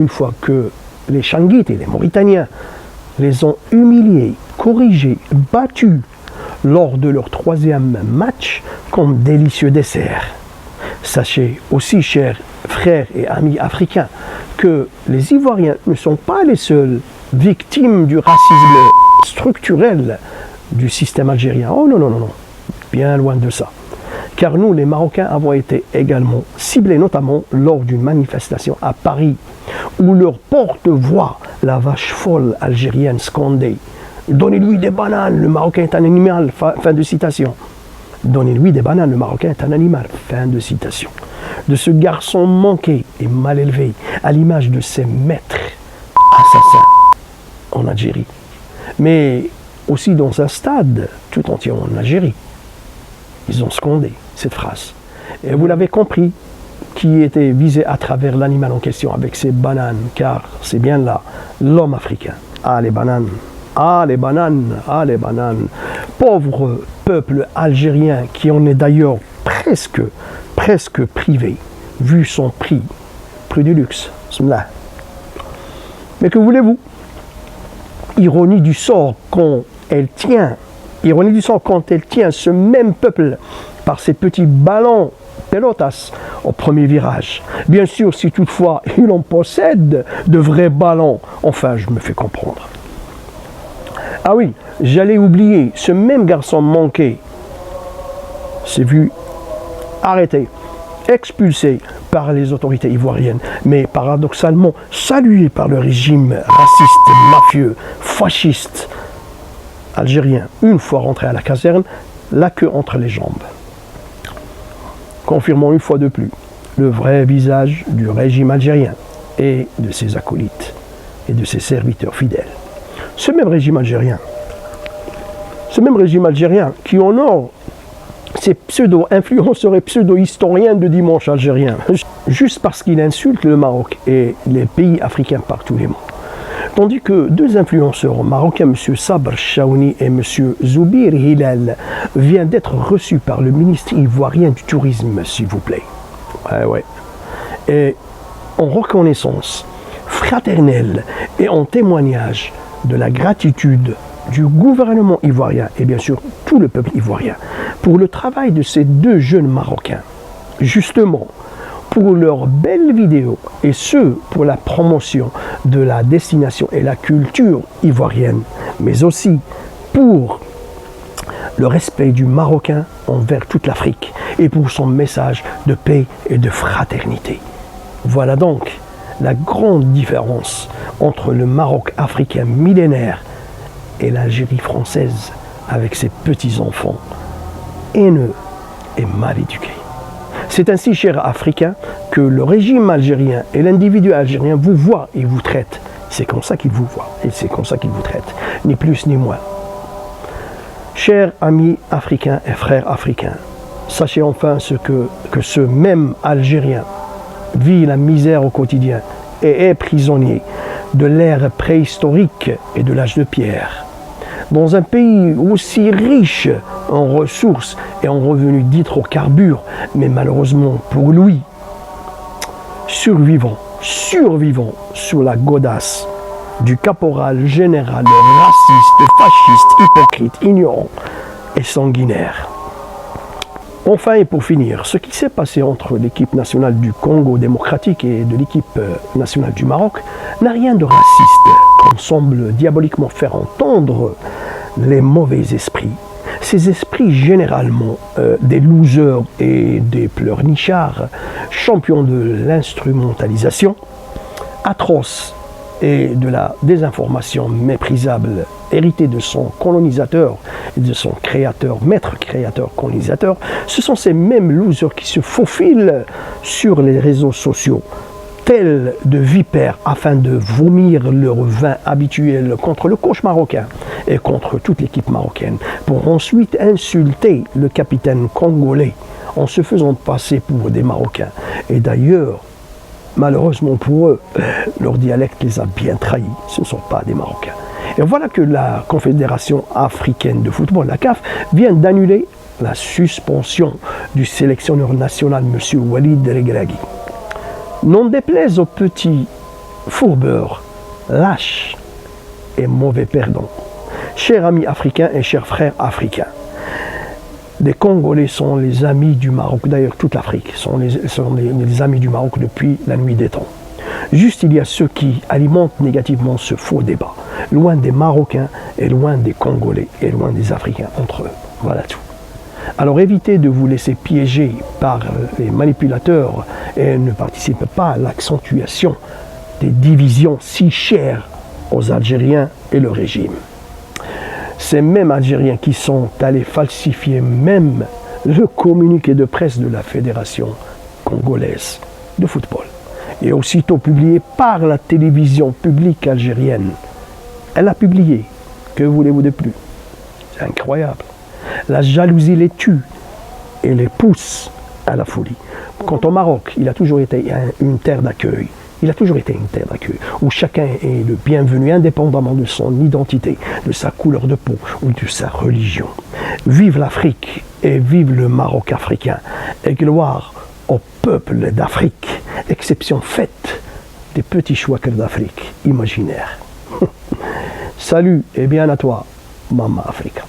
Une fois que les Changuites et les Mauritaniens les ont humiliés, corrigés, battus lors de leur troisième match comme délicieux dessert. Sachez aussi, chers frères et amis africains, que les Ivoiriens ne sont pas les seules victimes du racisme structurel du système algérien. Oh non, non, non, non, bien loin de ça. Car nous, les Marocains, avons été également ciblés, notamment lors d'une manifestation à Paris, où leur porte-voix, la vache folle algérienne, scandait « Donnez-lui des bananes, le Marocain est un animal », fin de citation. « Donnez-lui des bananes, le Marocain est un animal », fin de citation. De ce garçon manqué et mal élevé, à l'image de ses maîtres assassins en Algérie, mais aussi dans un stade tout entier en Algérie. Ils ont scandé cette phrase. Et vous l'avez compris, qui était visé à travers l'animal en question avec ses bananes, car c'est bien là l'homme africain. Ah les bananes, ah les bananes, ah les bananes. Pauvre peuple algérien qui en est d'ailleurs presque privé, vu son prix du luxe. Mais que voulez-vous? Ironie du sort quand elle tient ce même peuple par ses petits ballons pelotas au premier virage. Bien sûr, si toutefois il en possède de vrais ballons. Enfin, je me fais comprendre. Ah oui, j'allais oublier, ce même garçon manqué s'est vu arrêté, expulsé par les autorités ivoiriennes, mais paradoxalement salué par le régime raciste, mafieux, fasciste algérien, une fois rentré à la caserne, la queue entre les jambes. Confirmons une fois de plus le vrai visage du régime algérien et de ses acolytes et de ses serviteurs fidèles. Ce même régime algérien qui honore ces pseudo-influenceurs et pseudo-historiens de dimanche algérien, juste parce qu'il insulte le Maroc et les pays africains par tous les mots. Tandis que deux influenceurs marocains, M. Sabr Chaouni et M. Zoubir Hilal, viennent d'être reçus par le ministre ivoirien du Tourisme, s'il vous plaît. Ouais. Et en reconnaissance fraternelle et en témoignage de la gratitude du gouvernement ivoirien et bien sûr tout le peuple ivoirien pour le travail de ces deux jeunes Marocains, justement pour leurs belles vidéos et ce pour la promotion de la destination et la culture ivoirienne, mais aussi pour le respect du Marocain envers toute l'Afrique et pour son message de paix et de fraternité. Voilà donc la grande différence entre le Maroc africain millénaire et l'Algérie française avec ses petits-enfants haineux et mal éduqués. C'est ainsi, chers Africains, que le régime algérien et l'individu algérien vous voient et vous traitent. C'est comme ça qu'ils vous voient et c'est comme ça qu'ils vous traitent, ni plus ni moins. Chers amis africains et frères africains, sachez enfin que ce même Algérien vit la misère au quotidien et est prisonnier de l'ère préhistorique et de l'âge de pierre. Dans un pays aussi riche en ressources et en revenus d'hydrocarbures, mais malheureusement pour lui, survivant sous la godasse du caporal général raciste, fasciste, hypocrite, ignorant et sanguinaire. Enfin et pour finir, ce qui s'est passé entre l'équipe nationale du Congo démocratique et de l'équipe nationale du Maroc n'a rien de raciste, comme semble diaboliquement faire entendre les mauvais esprits. Ces esprits généralement des losers et des pleurnichards, champions de l'instrumentalisation atroce et de la désinformation méprisable héritée de son colonisateur et de son créateur, maître créateur colonisateur, ce sont ces mêmes losers qui se faufilent sur les réseaux sociaux, tels de vipères afin de vomir leur vin habituel contre le coach marocain et contre toute l'équipe marocaine, pour ensuite insulter le capitaine congolais en se faisant passer pour des Marocains. Et d'ailleurs, malheureusement pour eux, leur dialecte les a bien trahis, ce ne sont pas des Marocains. Et voilà que la Confédération africaine de football, la CAF, vient d'annuler la suspension du sélectionneur national, M. Walid Regragui. N'en déplaise aux petits fourbeur, lâche et mauvais perdant. Chers amis africains et chers frères africains, les Congolais sont les amis du Maroc, d'ailleurs toute l'Afrique sont les amis du Maroc depuis la nuit des temps. Juste il y a ceux qui alimentent négativement ce faux débat, loin des Marocains et loin des Congolais et loin des Africains entre eux. Voilà tout. Alors évitez de vous laisser piéger par les manipulateurs et ne participez pas à l'accentuation des divisions si chères aux Algériens et le régime. Ces mêmes Algériens qui sont allés falsifier même le communiqué de presse de la Fédération congolaise de football et aussitôt publié par la télévision publique algérienne. Elle a publié. Que voulez-vous de plus? C'est incroyable. La jalousie les tue et les pousse à la folie. Quant au Maroc, il a toujours été une terre d'accueil. Il a toujours été une terre d'accueil où chacun est le bienvenu indépendamment de son identité, de sa couleur de peau ou de sa religion. Vive l'Afrique et vive le Maroc africain et gloire au peuple d'Afrique, exception faite des petits chouacs d'Afrique imaginaires. Salut et bien à toi, Mama Africa.